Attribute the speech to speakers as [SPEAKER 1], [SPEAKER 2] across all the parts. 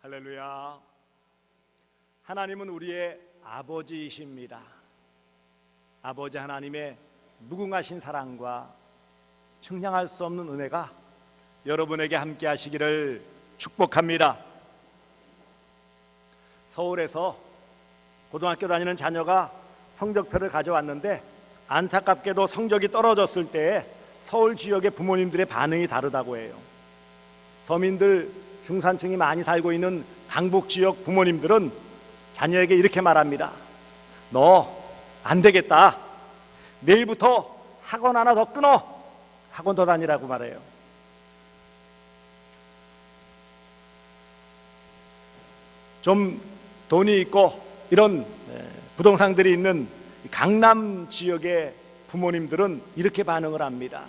[SPEAKER 1] 할렐루야. 하나님은 우리의 아버지이십니다. 아버지 하나님의 무궁하신 사랑과 측량할 수 없는 은혜가 여러분에게 함께 하시기를 축복합니다. 서울에서 고등학교 다니는 자녀가 성적표를 가져왔는데 안타깝게도 성적이 떨어졌을 때 서울 지역의 부모님들의 반응이 다르다고 해요. 서민들, 중산층이 많이 살고 있는 강북 지역 부모님들은 자녀에게 이렇게 말합니다. 너 안 되겠다. 내일부터 학원 하나 더 끊어. 학원 더 다니라고 말해요. 좀 돈이 있고 이런 부동산들이 있는 강남 지역의 부모님들은 이렇게 반응을 합니다.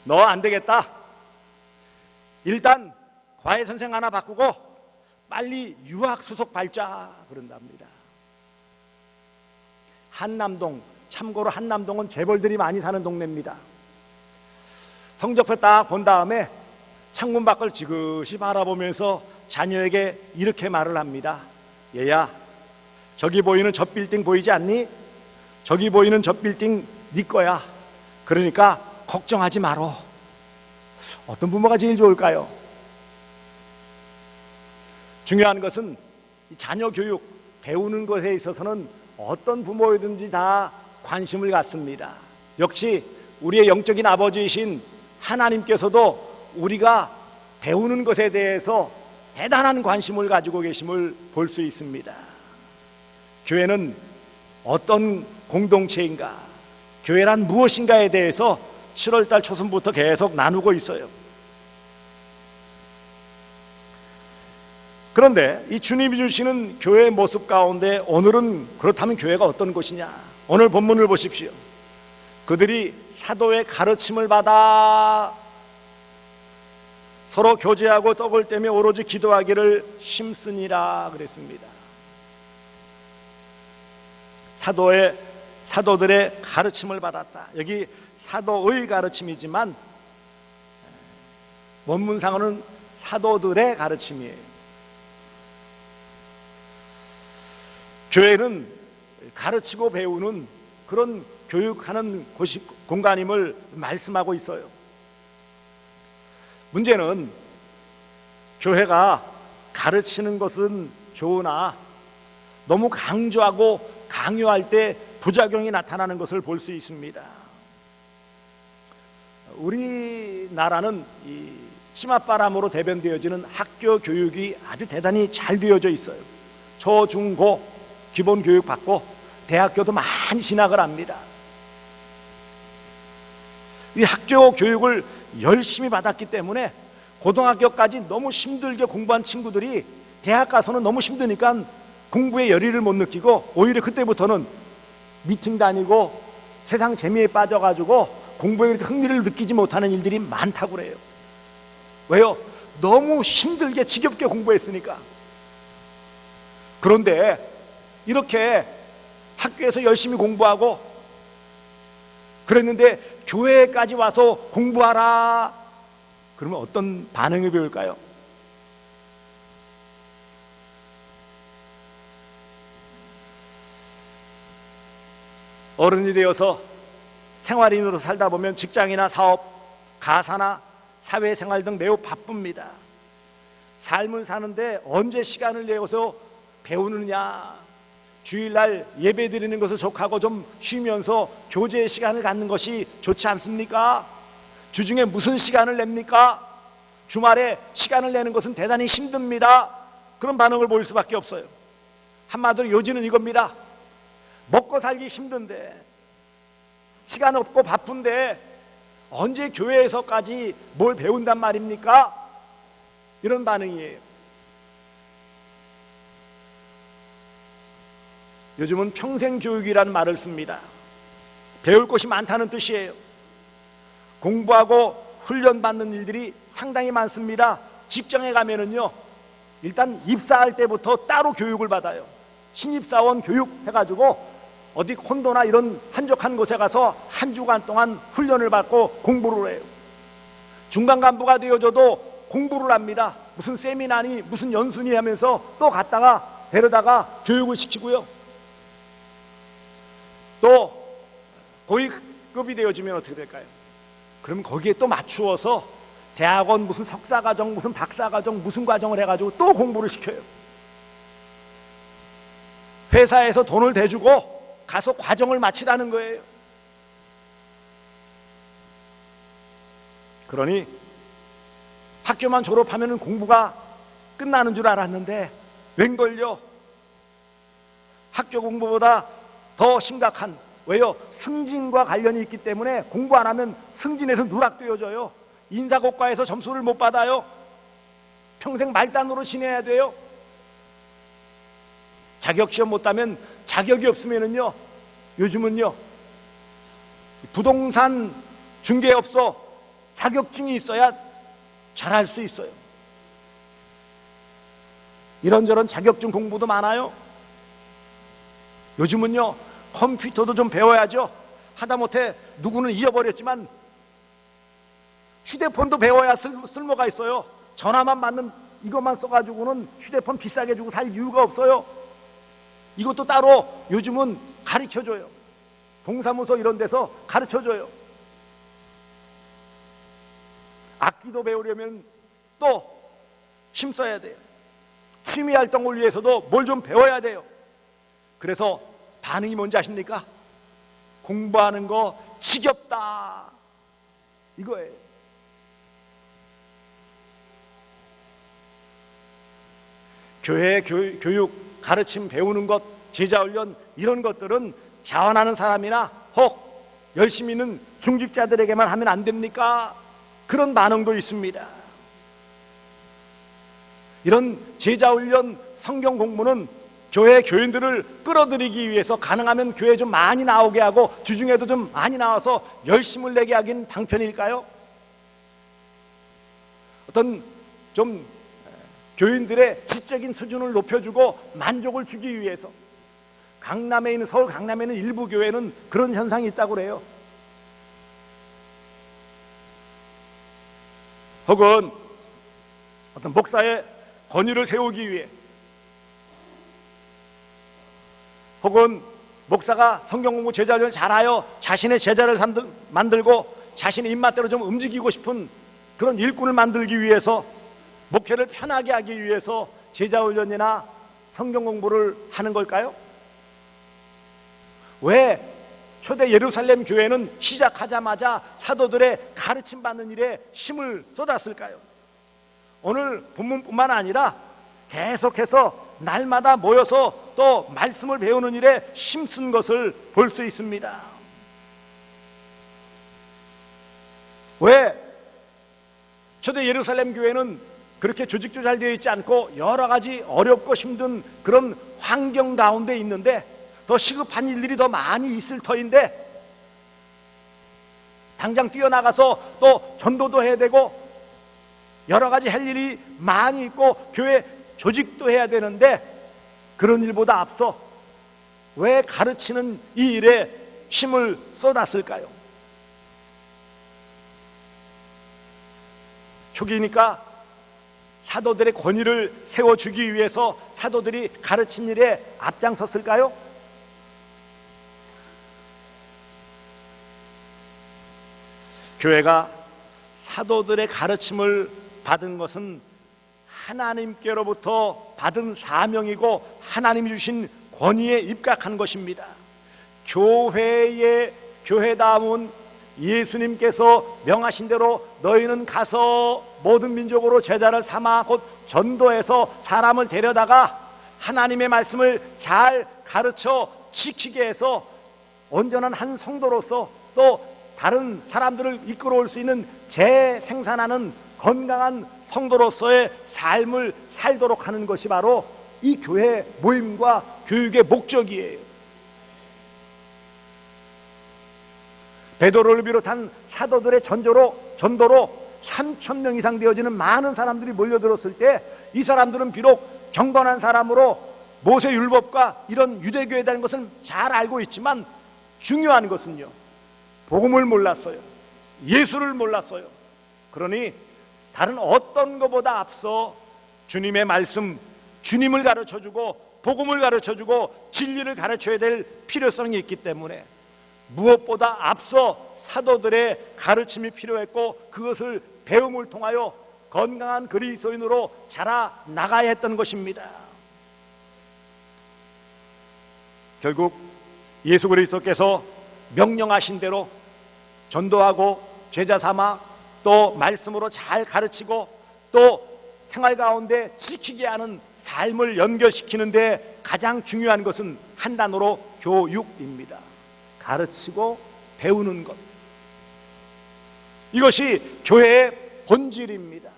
[SPEAKER 1] 너 안 되겠다. 일단 과외 선생 하나 바꾸고 빨리 유학 수속 밟자 그런답니다. 한남동, 참고로 한남동은 재벌들이 많이 사는 동네입니다. 성적표 딱 본 다음에 창문 밖을 지그시 바라보면서 자녀에게 이렇게 말을 합니다. 얘야, 저기 보이는 저 빌딩 보이지 않니? 저기 보이는 저 빌딩 네 거야. 그러니까 걱정하지 마라. 어떤 부모가 제일 좋을까요? 중요한 것은 자녀 교육, 배우는 것에 있어서는 어떤 부모이든지 다 관심을 갖습니다. 역시 우리의 영적인 아버지이신 하나님께서도 우리가 배우는 것에 대해서 대단한 관심을 가지고 계심을 볼 수 있습니다. 교회는 어떤 공동체인가, 교회란 무엇인가에 대해서 7월달 초순부터 계속 나누고 있어요. 그런데 이 주님이 주시는 교회의 모습 가운데 오늘은 그렇다면 교회가 어떤 곳이냐? 오늘 본문을 보십시오. 그들이 사도의 가르침을 받아 서로 교제하고 떡을 떼며 오로지 기도하기를 힘쓰니라 그랬습니다. 사도들의 가르침을 받았다. 여기 사도의 가르침이지만 원문상으로는 사도들의 가르침이에요. 교회는 가르치고 배우는 그런 교육하는 곳이 공간임을 말씀하고 있어요. 문제는 교회가 가르치는 것은 좋으나 너무 강조하고 강요할 때 부작용이 나타나는 것을 볼 수 있습니다. 우리나라는 이 치맛바람으로 대변되어지는 학교 교육이 아주 대단히 잘 되어져 있어요. 초, 중, 고 기본 교육 받고 대학교도 많이 진학을 합니다. 이 학교 교육을 열심히 받았기 때문에 고등학교까지 너무 힘들게 공부한 친구들이 대학 가서는 너무 힘드니까 공부에 열의를 못 느끼고 오히려 그때부터는 미팅 다니고 세상 재미에 빠져가지고 공부에 흥미를 느끼지 못하는 일들이 많다고 그래요. 왜요? 너무 힘들게 지겹게 공부했으니까. 그런데 이렇게 학교에서 열심히 공부하고 그랬는데 교회까지 와서 공부하라. 그러면 어떤 반응이 보일까요? 어른이 되어서 생활인으로 살다 보면 직장이나 사업, 가사나 사회생활 등 매우 바쁩니다. 삶을 사는데 언제 시간을 내어서 배우느냐? 주일날 예배 드리는 것을 족하고 좀 쉬면서 교제의 시간을 갖는 것이 좋지 않습니까? 주중에 무슨 시간을 냅니까? 주말에 시간을 내는 것은 대단히 힘듭니다. 그런 반응을 보일 수밖에 없어요. 한마디로 요지는 이겁니다. 먹고 살기 힘든데, 시간 없고 바쁜데 언제 교회에서까지 뭘 배운단 말입니까? 이런 반응이에요. 요즘은 평생교육이라는 말을 씁니다. 배울 것이 많다는 뜻이에요. 공부하고 훈련받는 일들이 상당히 많습니다. 직장에 가면은요, 일단 입사할 때부터 따로 교육을 받아요. 신입사원 교육 해가지고 어디 콘도나 이런 한적한 곳에 가서 한 주간 동안 훈련을 받고 공부를 해요. 중간 간부가 되어져도 공부를 합니다. 무슨 세미나니 무슨 연수니 하면서 또 갔다가 데려다가 교육을 시키고요. 또 고위급이 되어지면 어떻게 될까요? 그럼 거기에 또 맞추어서 대학원 무슨 석사과정 무슨 박사과정 무슨 과정을 해가지고 또 공부를 시켜요. 회사에서 돈을 대주고 가서 과정을 마치라는 거예요. 그러니 학교만 졸업하면 공부가 끝나는 줄 알았는데 웬걸요? 학교 공부보다 더 심각한, 왜요? 승진과 관련이 있기 때문에 공부 안 하면 승진에서 누락되어져요. 인사고과에서 점수를 못 받아요. 평생 말단으로 지내야 돼요. 자격시험 못 따면 자격이 없으면은요, 요즘은요 부동산 중개업소 자격증이 있어야 잘할 수 있어요. 이런저런 자격증 공부도 많아요. 요즘은요 컴퓨터도 좀 배워야죠. 하다못해 누구는 잊어버렸지만 휴대폰도 배워야 쓸모가 있어요. 전화만 받는 이것만 써가지고는 휴대폰 비싸게 주고 살 이유가 없어요. 이것도 따로 요즘은 가르쳐줘요. 동사무소 이런 데서 가르쳐줘요. 악기도 배우려면 또 힘써야 돼요. 취미활동을 위해서도 뭘 좀 배워야 돼요. 그래서 반응이 뭔지 아십니까? 공부하는 거 지겹다 이거예요. 교회 교육, 가르침, 배우는 것, 제자훈련 이런 것들은 자원하는 사람이나 혹 열심히 있는 중직자들에게만 하면 안 됩니까? 그런 반응도 있습니다. 이런 제자훈련, 성경 공부는 교회 교인들을 끌어들이기 위해서 가능하면 교회에 좀 많이 나오게 하고 주중에도 좀 많이 나와서 열심을 내게 하긴 방편일까요? 어떤 좀 교인들의 지적인 수준을 높여주고 만족을 주기 위해서 서울 강남에 있는 일부 교회는 그런 현상이 있다고 그래요. 혹은 어떤 목사의 권위를 세우기 위해, 혹은 목사가 성경공부 제자를 잘하여 자신의 제자를 만들고 자신의 입맛대로 좀 움직이고 싶은 그런 일꾼을 만들기 위해서, 목회를 편하게 하기 위해서 제자훈련이나 성경공부를 하는 걸까요? 왜 초대 예루살렘 교회는 시작하자마자 사도들의 가르침받는 일에 힘을 쏟았을까요? 오늘 본문뿐만 아니라 계속해서 날마다 모여서 또 말씀을 배우는 일에 힘쓴 것을 볼 수 있습니다. 왜 초대 예루살렘 교회는 그렇게 조직도 잘 되어 있지 않고 여러 가지 어렵고 힘든 그런 환경 가운데 있는데 더 시급한 일들이 더 많이 있을 터인데 당장 뛰어나가서 또 전도도 해야 되고 여러 가지 할 일이 많이 있고 교회 조직도 해야 되는데 그런 일보다 앞서 왜 가르치는 이 일에 힘을 쏟았을까요? 초기니까 사도들의 권위를 세워주기 위해서 사도들이 가르친 일에 앞장섰을까요? 교회가 사도들의 가르침을 받은 것은 하나님께로부터 받은 사명이고 하나님이 주신 권위에 입각한 것입니다. 교회다움은 예수님께서 명하신 대로 너희는 가서 모든 민족으로 제자를 삼아 곧 전도해서 사람을 데려다가 하나님의 말씀을 잘 가르쳐 지키게 해서 온전한 한 성도로서 또 다른 사람들을 이끌어올 수 있는 재생산하는 건강한 성도로서의 삶을 살도록 하는 것이 바로 이 교회 모임과 교육의 목적이에요. 베드로를 비롯한 사도들의 전도로 3,000명 이상 되어지는 많은 사람들이 몰려들었을 때 이 사람들은 비록 경건한 사람으로 모세 율법과 이런 유대교에 대한 것은 잘 알고 있지만 중요한 것은요, 복음을 몰랐어요. 예수를 몰랐어요. 그러니 다른 어떤 것보다 앞서 주님의 말씀, 주님을 가르쳐주고 복음을 가르쳐주고 진리를 가르쳐야 될 필요성이 있기 때문에 무엇보다 앞서 사도들의 가르침이 필요했고 그것을 배움을 통하여 건강한 그리스도인으로 자라나가야 했던 것입니다. 결국 예수 그리스도께서 명령하신 대로 전도하고 제자 삼아 또 말씀으로 잘 가르치고 또 생활 가운데 지키게 하는 삶을 연결시키는데 가장 중요한 것은 한 단어로 교육입니다. 가르치고 배우는 것. 이것이 교회의 본질입니다.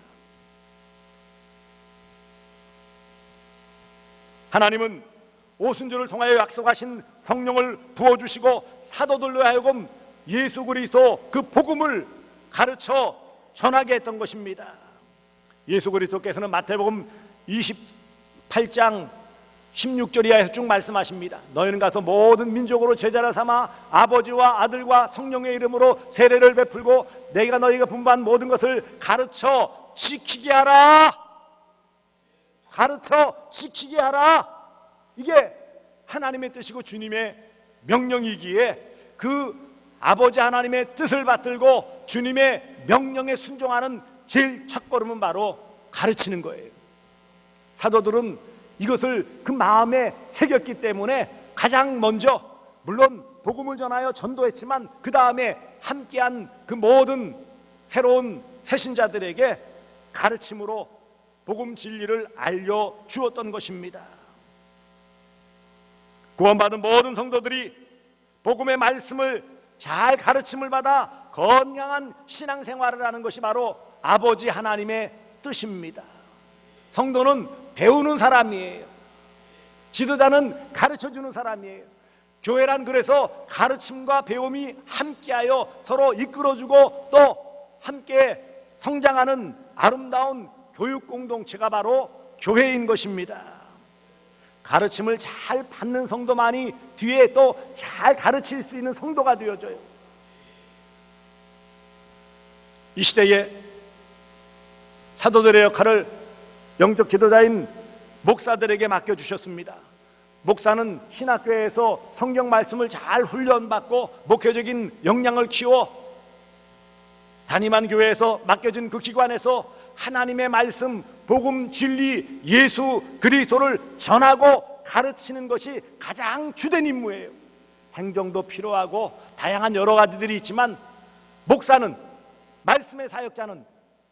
[SPEAKER 1] 하나님은 오순절을 통하여 약속하신 성령을 부어주시고 사도들로 하여금 예수 그리스도 그 복음을 가르쳐 전하게 했던 것입니다. 예수 그리스도께서는 마태복음 28장 16절 이하에서 쭉 말씀하십니다. 너희는 가서 모든 민족으로 제자라 삼아 아버지와 아들과 성령의 이름으로 세례를 베풀고 내가 너희가 분부한 모든 것을 가르쳐 지키게 하라. 가르쳐 지키게 하라. 이게 하나님의 뜻이고 주님의 명령이기에 그 아버지 하나님의 뜻을 받들고 주님의 명령에 순종하는 제일 첫걸음은 바로 가르치는 거예요. 사도들은 이것을 그 마음에 새겼기 때문에 가장 먼저 물론 복음을 전하여 전도했지만 그 다음에 함께한 그 모든 새로운 새신자들에게 가르침으로 복음 진리를 알려주었던 것입니다. 구원받은 모든 성도들이 복음의 말씀을 잘 가르침을 받아 건강한 신앙생활을 하는 것이 바로 아버지 하나님의 뜻입니다. 성도는 배우는 사람이에요. 지도자는 가르쳐주는 사람이에요. 교회란 그래서 가르침과 배움이 함께하여 서로 이끌어주고 또 함께 성장하는 아름다운 교육 공동체가 바로 교회인 것입니다. 가르침을 잘 받는 성도만이 뒤에 또 잘 가르칠 수 있는 성도가 되어져요. 이 시대에 사도들의 역할을 영적 지도자인 목사들에게 맡겨주셨습니다. 목사는 신학교에서 성경 말씀을 잘 훈련받고 목회적인 역량을 키워 담임한 교회에서 맡겨진 그 기관에서 하나님의 말씀, 복음, 진리, 예수 그리스도를 전하고 가르치는 것이 가장 주된 임무예요. 행정도 필요하고 다양한 여러 가지들이 있지만 목사는, 말씀의 사역자는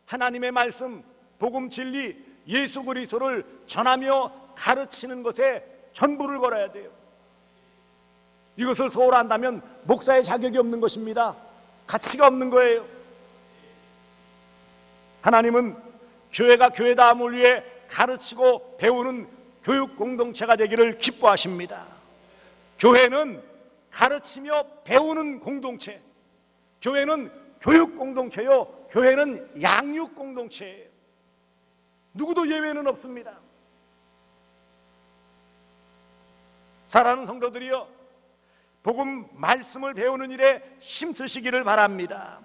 [SPEAKER 1] 하나님의 말씀, 복음, 진리, 예수 그리스도를 전하며 가르치는 것에 전부를 걸어야 돼요. 이것을 소홀한다면 목사의 자격이 없는 것입니다. 가치가 없는 거예요. 하나님은 교회가 교회다움을 위해 가르치고 배우는 교육 공동체가 되기를 기뻐하십니다. 교회는 가르치며 배우는 공동체, 교회는 교육 공동체요, 교회는 양육 공동체예요. 누구도 예외는 없습니다. 사랑하는 성도들이여, 복음 말씀을 배우는 일에 힘쓰시기를 바랍니다.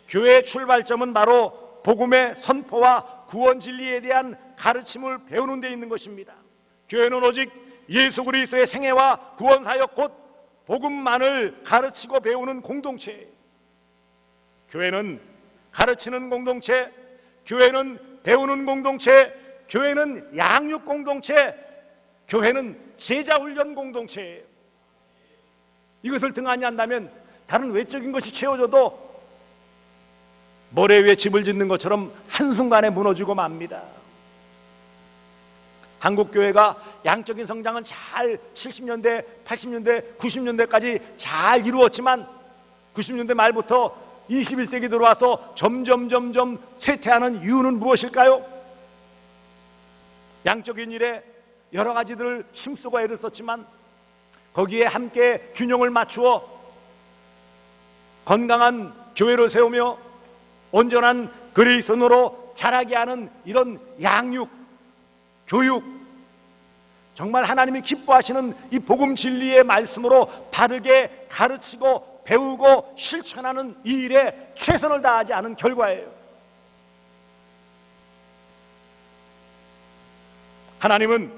[SPEAKER 1] 교회의 출발점은 바로 복음의 선포와 구원 진리에 대한 가르침을 배우는 데 있는 것입니다. 교회는 오직 예수 그리스도의 생애와 구원 사역 곧 복음만을 가르치고 배우는 공동체예요. 교회는 가르치는 공동체, 교회는 배우는 공동체, 교회는 양육 공동체, 교회는 제자 훈련 공동체예요. 이것을 등한히 한다면 다른 외적인 것이 채워져도 모래 위에 집을 짓는 것처럼 한순간에 무너지고 맙니다. 한국교회가 양적인 성장은 잘 70년대, 80년대, 90년대까지 잘 이루었지만 90년대 말부터 21세기 들어와서 점점 쇠퇴하는 이유는 무엇일까요? 양적인 일에 여러 가지들을 힘쓰고 애를 썼지만 거기에 함께 균형을 맞추어 건강한 교회를 세우며 온전한 그리스도인으로 자라게 하는 이런 양육, 교육, 정말 하나님이 기뻐하시는 이 복음 진리의 말씀으로 바르게 가르치고 배우고 실천하는 이 일에 최선을 다하지 않은 결과예요. 하나님은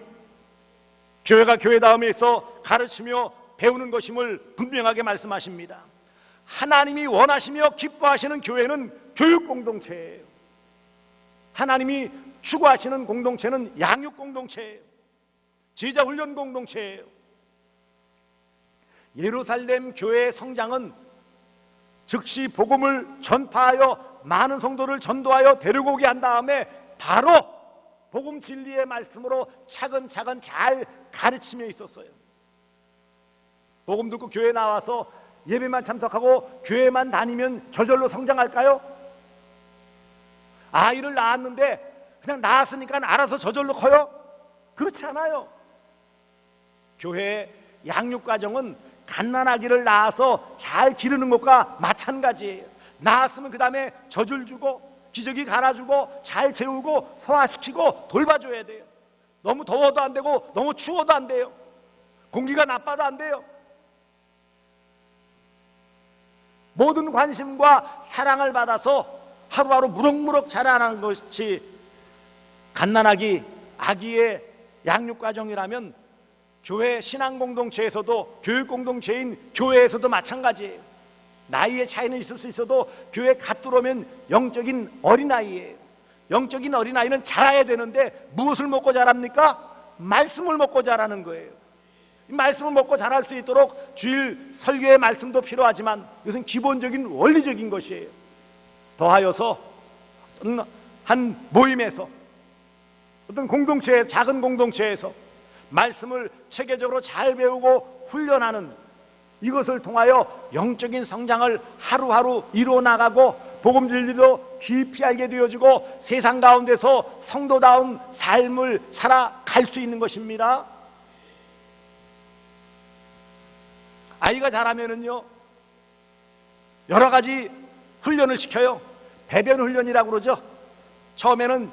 [SPEAKER 1] 교회가 교회다움에 있어 가르치며 배우는 것임을 분명하게 말씀하십니다. 하나님이 원하시며 기뻐하시는 교회는 교육 공동체예요. 하나님이 추구하시는 공동체는 양육 공동체예요. 제자 훈련 공동체예요. 예루살렘 교회의 성장은 즉시 복음을 전파하여 많은 성도를 전도하여 데리고 오게 한 다음에 바로 복음 진리의 말씀으로 차근차근 잘 가르치며 있었어요. 복음 듣고 교회 나와서 예배만 참석하고 교회만 다니면 저절로 성장할까요? 아이를 낳았는데 그냥 낳았으니까 알아서 저절로 커요? 그렇지 않아요. 교회의 양육과정은 갓난아기를 낳아서 잘 기르는 것과 마찬가지예요. 낳았으면 그 다음에 젖을 주고 기저귀 갈아주고 잘 재우고 소화시키고 돌봐줘야 돼요. 너무 더워도 안 되고 너무 추워도 안 돼요. 공기가 나빠도 안 돼요. 모든 관심과 사랑을 받아서 하루하루 무럭무럭 자라나는 것이 갓난아기, 아기의 양육과정이라면 교회 신앙공동체에서도 교육공동체인 교회에서도 마찬가지예요. 나이의 차이는 있을 수 있어도 교회 갓 들어오면 영적인 어린아이예요. 영적인 어린아이는 자라야 되는데 무엇을 먹고 자랍니까? 말씀을 먹고 자라는 거예요. 말씀을 먹고 자랄 수 있도록 주일 설교의 말씀도 필요하지만 이것은 기본적인 원리적인 것이에요. 더하여서 한 모임에서 어떤 공동체, 작은 공동체에서 말씀을 체계적으로 잘 배우고 훈련하는 이것을 통하여 영적인 성장을 하루하루 이루어나가고 복음 진리도 깊이 알게 되어지고 세상 가운데서 성도다운 삶을 살아갈 수 있는 것입니다. 아이가 자라면은요 여러 가지 훈련을 시켜요. 배변 훈련이라고 그러죠. 처음에는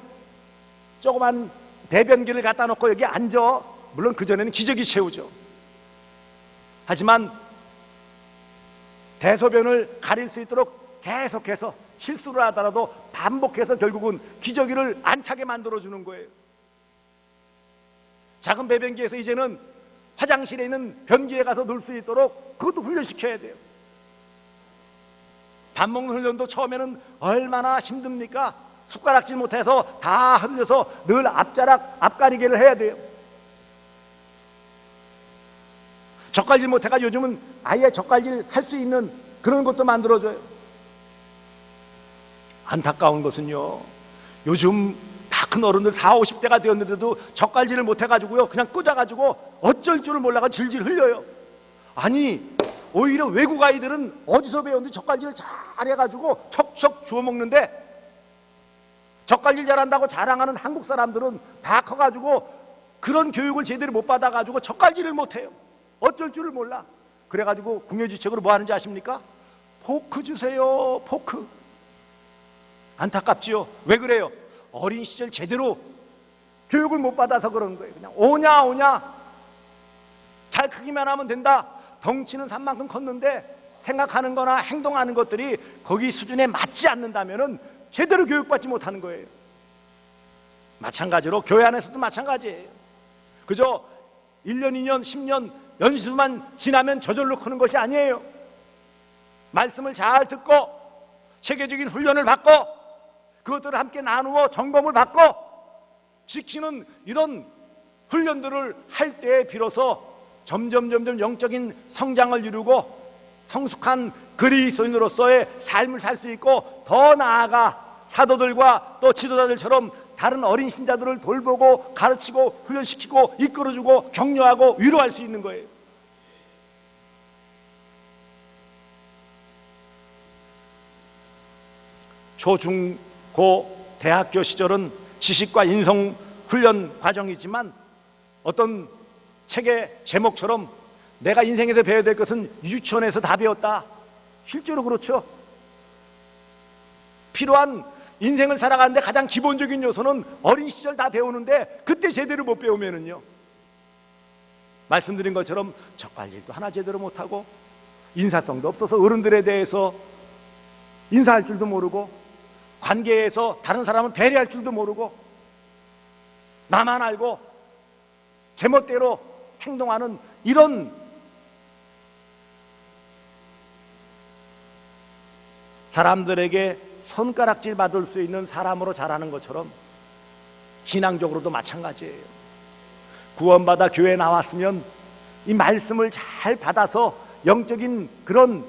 [SPEAKER 1] 조그만 배변기를 갖다 놓고 여기 앉아. 물론 그전에는 기저귀 채우죠. 하지만 대소변을 가릴 수 있도록 계속해서 실수를 하더라도 반복해서 결국은 기저귀를 안 차게 만들어주는 거예요. 작은 배변기에서 이제는 화장실에 있는 변기에 가서 놀 수 있도록 그것도 훈련시켜야 돼요. 밥 먹는 훈련도 처음에는 얼마나 힘듭니까? 숟가락질 못해서 다 흘려서 늘 앞자락, 앞가리개를 해야 돼요. 젓갈질 못해가 요즘은 아예 젓갈질 할 수 있는 그런 것도 만들어줘요. 안타까운 것은요 요즘 다 큰 어른들 40, 50대가 되었는데도 젓갈질을 못해가지고요 그냥 꽂아가지고 어쩔 줄을 몰라가 질질 흘려요. 아니 오히려 외국 아이들은 어디서 배웠는지 젓갈질을 잘해가지고 척척 주워 먹는데 젓갈질 잘한다고 자랑하는 한국 사람들은 다 커가지고 그런 교육을 제대로 못 받아가지고 젓갈질을 못해요. 어쩔 줄을 몰라. 그래가지고 궁여지책으로 뭐 하는지 아십니까? 포크 주세요. 포크. 안타깝지요. 왜 그래요? 어린 시절 제대로 교육을 못 받아서 그런 거예요. 그냥 오냐 오냐 잘 크기만 하면 된다. 덩치는 산만큼 컸는데 생각하는 거나 행동하는 것들이 거기 수준에 맞지 않는다면 제대로 교육받지 못하는 거예요. 마찬가지로 교회 안에서도 마찬가지예요. 그저 1년, 2년, 10년 연수만 지나면 저절로 크는 것이 아니에요. 말씀을 잘 듣고 체계적인 훈련을 받고 그것들을 함께 나누어 점검을 받고 지키는 이런 훈련들을 할 때에 비로소 점점 영적인 성장을 이루고 성숙한 그리스도인으로서의 삶을 살 수 있고 더 나아가 사도들과 또 지도자들처럼 다른 어린 신자들을 돌보고 가르치고 훈련시키고 이끌어주고 격려하고 위로할 수 있는 거예요. 초, 중, 고, 대학교 시절은 지식과 인성 훈련 과정이지만 어떤 책의 제목처럼 내가 인생에서 배워야 될 것은 유치원에서 다 배웠다. 실제로 그렇죠. 필요한 인생을 살아가는데 가장 기본적인 요소는 어린 시절 다 배우는데 그때 제대로 못 배우면은요 말씀드린 것처럼 젓갈일도 하나 제대로 못하고 인사성도 없어서 어른들에 대해서 인사할 줄도 모르고 관계에서 다른 사람을 배려할 줄도 모르고 나만 알고 제멋대로 행동하는 이런 사람들에게 손가락질 받을 수 있는 사람으로 자라는 것처럼 신앙적으로도 마찬가지예요. 구원받아 교회에 나왔으면 이 말씀을 잘 받아서 영적인 그런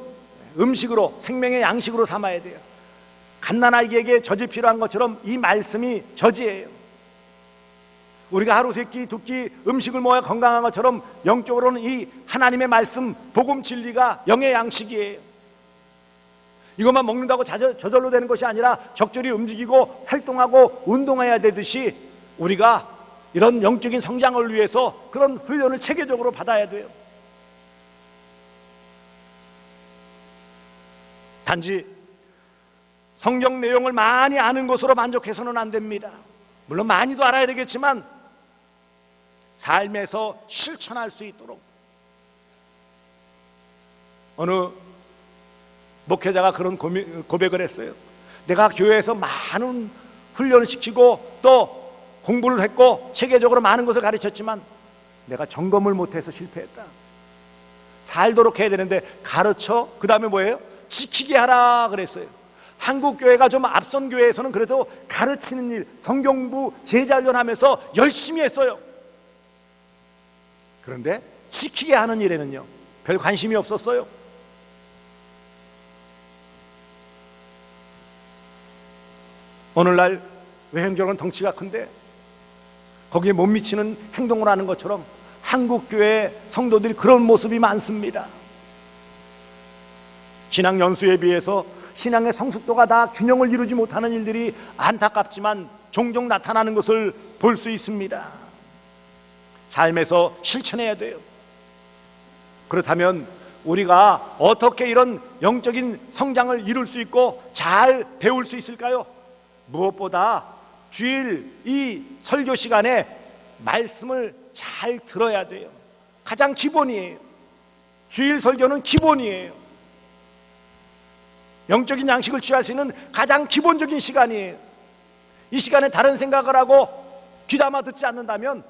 [SPEAKER 1] 음식으로, 생명의 양식으로 삼아야 돼요. 갓난아기에게 젖이 필요한 것처럼 이 말씀이 젖이에요. 우리가 하루 세 끼, 두 끼 음식을 먹어야 건강한 것처럼 영적으로는 이 하나님의 말씀, 복음 진리가 영의 양식이에요. 이것만 먹는다고 저절로 되는 것이 아니라 적절히 움직이고 활동하고 운동해야 되듯이 우리가 이런 영적인 성장을 위해서 그런 훈련을 체계적으로 받아야 돼요. 단지 성경 내용을 많이 아는 것으로 만족해서는 안 됩니다. 물론 많이도 알아야 되겠지만 삶에서 실천할 수 있도록, 어느 목회자가 그런 고백을 했어요. 내가 교회에서 많은 훈련을 시키고 또 공부를 했고 체계적으로 많은 것을 가르쳤지만 내가 점검을 못해서 실패했다. 살도록 해야 되는데 가르쳐, 그 다음에 뭐예요? 지키게 하라 그랬어요. 한국 교회가 좀 앞선 교회에서는 그래도 가르치는 일, 성경부, 제자훈련 하면서 열심히 했어요. 그런데 지키게 하는 일에는요, 별 관심이 없었어요. 오늘날 외형적으로는 덩치가 큰데 거기에 못 미치는 행동을 하는 것처럼 한국교회 성도들이 그런 모습이 많습니다. 신앙 연수에 비해서 신앙의 성숙도가 다 균형을 이루지 못하는 일들이 안타깝지만 종종 나타나는 것을 볼 수 있습니다. 삶에서 실천해야 돼요. 그렇다면 우리가 어떻게 이런 영적인 성장을 이룰 수 있고 잘 배울 수 있을까요? 무엇보다 주일 이 설교 시간에 말씀을 잘 들어야 돼요. 가장 기본이에요. 주일 설교는 기본이에요. 영적인 양식을 취할 수 있는 가장 기본적인 시간이에요. 이 시간에 다른 생각을 하고 귀담아 듣지 않는다면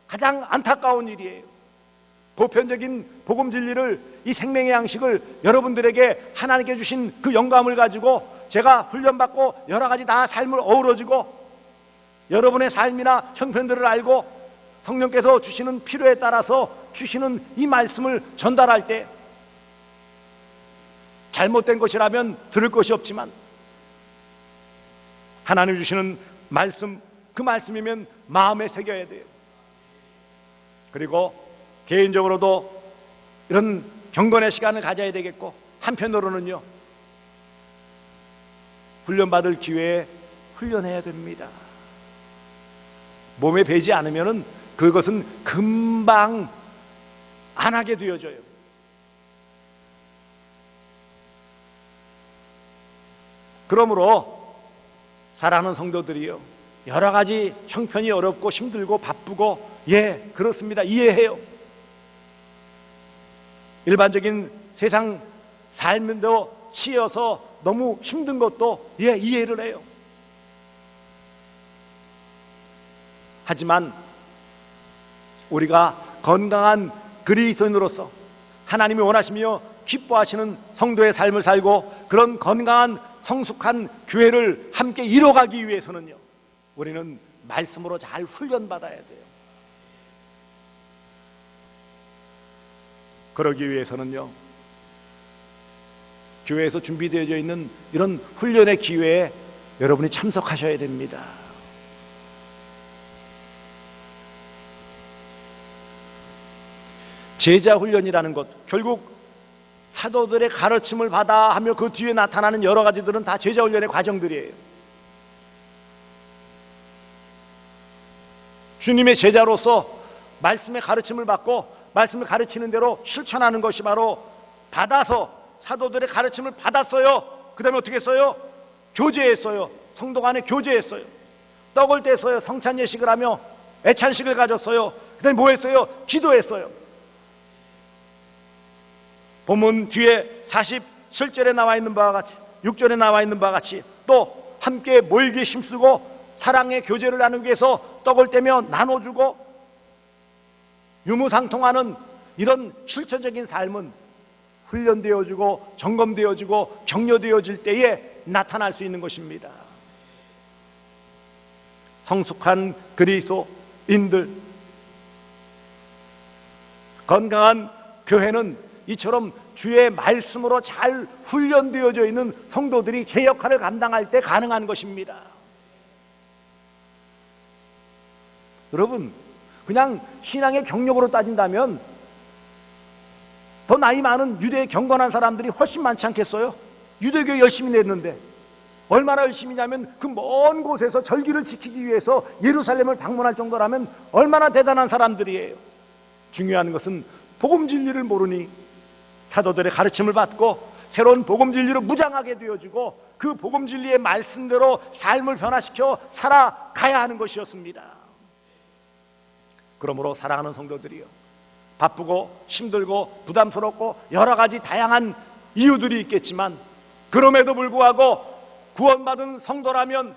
[SPEAKER 1] 가장 안타까운 일이에요. 보편적인 복음 진리를, 이 생명의 양식을 여러분들에게 하나님께 주신 그 영감을 가지고 제가 훈련받고 여러 가지 다 삶을 어우러지고 여러분의 삶이나 형편들을 알고 성령께서 주시는 필요에 따라서 주시는 이 말씀을 전달할 때 잘못된 것이라면 들을 것이 없지만 하나님 주시는 말씀, 그 말씀이면 마음에 새겨야 돼요. 그리고 개인적으로도 이런 경건의 시간을 가져야 되겠고, 한편으로는요, 훈련받을 기회에 훈련해야 됩니다. 몸에 배지 않으면 그것은 금방 안 하게 되어져요. 그러므로 사랑하는 성도들이요, 여러 가지 형편이 어렵고 힘들고 바쁘고, 예, 그렇습니다. 이해해요. 일반적인 세상 삶도 치여서 너무 힘든 것도, 예, 이해를 해요. 하지만 우리가 건강한 그리스도인으로서 하나님이 원하시며 기뻐하시는 성도의 삶을 살고 그런 건강한 성숙한 교회를 함께 이뤄가기 위해서는요, 우리는 말씀으로 잘 훈련받아야 돼요. 그러기 위해서는요, 교회에서 준비되어져 있는 이런 훈련의 기회에 여러분이 참석하셔야 됩니다. 제자 훈련이라는 것, 결국 사도들의 가르침을 받아 하며 그 뒤에 나타나는 여러 가지들은 다 제자 훈련의 과정들이에요. 주님의 제자로서 말씀의 가르침을 받고 말씀을 가르치는 대로 실천하는 것이 바로, 받아서 사도들의 가르침을 받았어요. 그 다음에 어떻게 했어요? 교제했어요. 성도 간에 교제했어요. 떡을 떼서요, 성찬 예식을 하며 애찬식을 가졌어요. 그 다음에 뭐 했어요? 기도했어요. 본문 뒤에 47절에 나와 있는 바와 같이, 6절에 나와 있는 바와 같이 또 함께 모이기에 힘쓰고 사랑의 교제를 나누기 위해서 떡을 떼며 나눠주고 유무상통하는 이런 실천적인 삶은 훈련되어지고 점검되어지고 격려되어질 때에 나타날 수 있는 것입니다. 성숙한 그리스도인들, 건강한 교회는 이처럼 주의 말씀으로 잘 훈련되어져 있는 성도들이 제 역할을 감당할 때 가능한 것입니다. 여러분, 그냥 신앙의 경력으로 따진다면 더 나이 많은 유대에 경건한 사람들이 훨씬 많지 않겠어요? 유대교에 열심히 냈는데 얼마나 열심히냐면 그 먼 곳에서 절기를 지키기 위해서 예루살렘을 방문할 정도라면 얼마나 대단한 사람들이에요. 중요한 것은 복음 진리를 모르니 사도들의 가르침을 받고 새로운 복음 진리로 무장하게 되어지고 그 복음 진리의 말씀대로 삶을 변화시켜 살아가야 하는 것이었습니다. 그러므로 사랑하는 성도들이요, 바쁘고 힘들고 부담스럽고 여러 가지 다양한 이유들이 있겠지만 그럼에도 불구하고 구원받은 성도라면,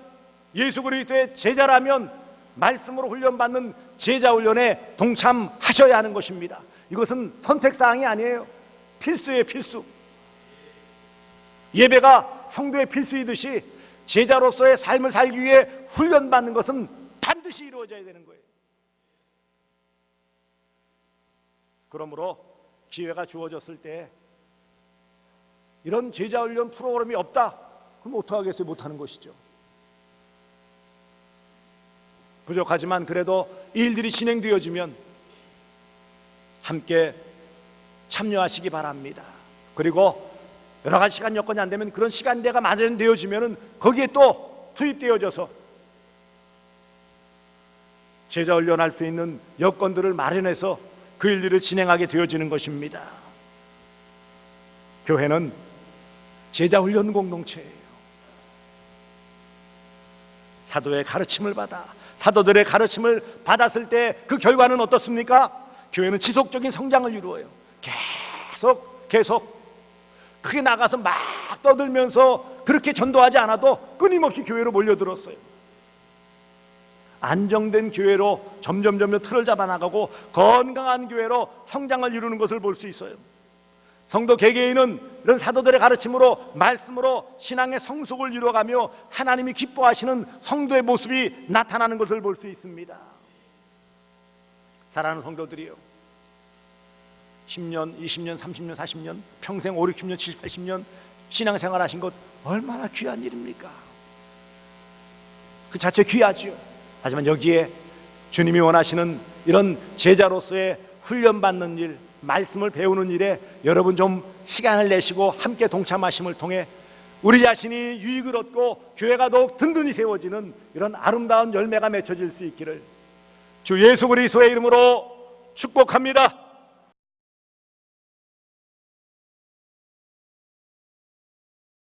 [SPEAKER 1] 예수 그리스도의 제자라면 말씀으로 훈련받는 제자 훈련에 동참하셔야 하는 것입니다. 이것은 선택사항이 아니에요. 필수예요, 필수. 예배가 성도의 필수이듯이 제자로서의 삶을 살기 위해 훈련받는 것은 반드시 이루어져야 되는 거예요. 그러므로 기회가 주어졌을 때 이런 제자훈련 프로그램이 없다, 그럼 어떡하겠어요? 못하는 것이죠. 부족하지만 그래도 이 일들이 진행되어지면 함께 참여하시기 바랍니다. 그리고 여러 가지 시간 여건이 안 되면 그런 시간대가 마련되어지면 거기에 또 투입되어져서 제자훈련할 수 있는 여건들을 마련해서 그 일들을 진행하게 되어지는 것입니다. 교회는 제자훈련 공동체예요. 사도의 가르침을 받아 사도들의 가르침을 받았을 때 그 결과는 어떻습니까? 교회는 지속적인 성장을 이루어요. 계속 크게 나가서 막 떠들면서 그렇게 전도하지 않아도 끊임없이 교회로 몰려들었어요. 안정된 교회로 점점 틀을 잡아나가고 건강한 교회로 성장을 이루는 것을 볼 수 있어요. 성도 개개인은 이런 사도들의 가르침으로, 말씀으로 신앙의 성숙을 이루어가며 하나님이 기뻐하시는 성도의 모습이 나타나는 것을 볼 수 있습니다. 사랑하는 성도들이요, 10년, 20년, 30년, 40년, 평생 5, 60년, 70, 80년 신앙생활 하신 것 얼마나 귀한 일입니까? 그 자체 귀하죠. 하지만 여기에 주님이 원하시는 이런 제자로서의 훈련받는 일, 말씀을 배우는 일에 여러분 좀 시간을 내시고 함께 동참하심을 통해 우리 자신이 유익을 얻고 교회가 더욱 든든히 세워지는 이런 아름다운 열매가 맺혀질 수 있기를 주 예수 그리스도의 이름으로 축복합니다.